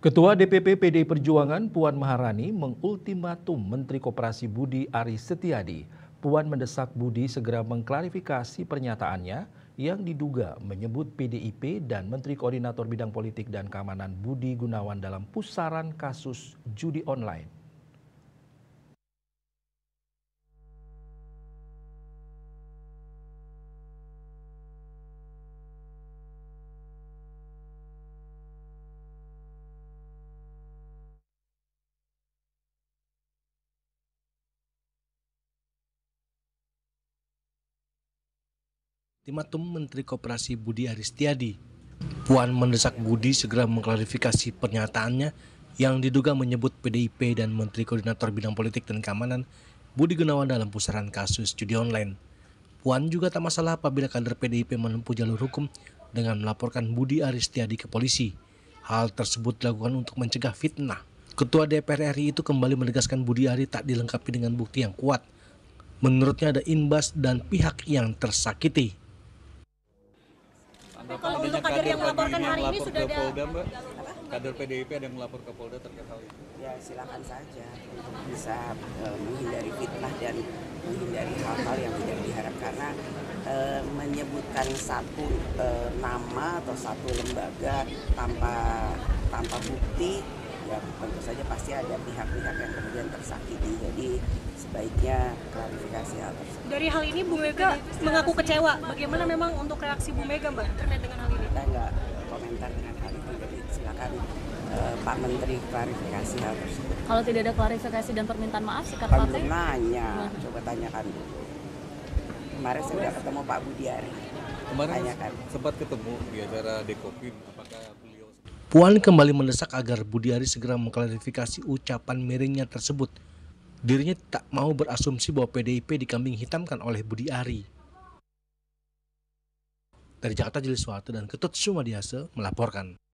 Ketua DPP PDI Perjuangan Puan Maharani mengultimatum Menteri Koperasi Budi Aris Setiadi. Puan mendesak Budi segera mengklarifikasi pernyataannya yang diduga menyebut PDIP dan Menteri Koordinator Bidang Politik dan Keamanan Budi Gunawan dalam pusaran kasus judi online. Ultimatum Menteri Koperasi Budi Aris Setiadi. Puan mendesak Budi segera mengklarifikasi pernyataannya yang diduga menyebut PDIP dan Menteri Koordinator Bidang Politik dan Keamanan Budi Gunawan dalam pusaran kasus judi online. Puan juga tak masalah apabila kader PDIP menempuh jalur hukum dengan melaporkan Budi Aris Setiadi ke polisi. Hal tersebut dilakukan untuk mencegah fitnah. Ketua DPR RI itu kembali menegaskan Budi Aris tak dilengkapi dengan bukti yang kuat. Menurutnya ada imbas dan pihak yang tersakiti. Kalau untuk kader yang melaporkan hari ini sudah ada Polda, Mbak? Kader PDIP ada yang melapor ke Polda terkait hal itu? Ya silakan saja untuk bisa menghindari fitnah dan menghindari hal-hal yang tidak diharapkan, karena menyebutkan satu nama atau satu lembaga tanpa bukti, ya tentu saja pasti ada pihak-pihak yang kemudian tersakiti. Jadi sebaiknya klarifikasi hal tersebut. Dari hal ini Bu Mega mengaku kecewa. Bagaimana memang untuk reaksi Bu Mega, Mbak, terkait dengan hal ini? Kita nggak komentar dengan hal itu, jadi silakan Pak Menteri klarifikasi hal tersebut. Kalau tidak ada klarifikasi dan permintaan maaf, sikap Kan partai? belum nanya, coba tanyakan dulu. Kemarin saya sudah ketemu Pak Budi Aris. Kemarin Tanyakan. sempat ketemu di acara Dekopin, apakah beliau... Puan kembali mendesak agar Budi Aris segera mengklarifikasi ucapan miringnya tersebut. Dirinya tak mau berasumsi bahwa PDIP dikambing hitamkan oleh Budi Aris. Dari Jakarta, Jili Suharto dan Ketut Sumadiase melaporkan.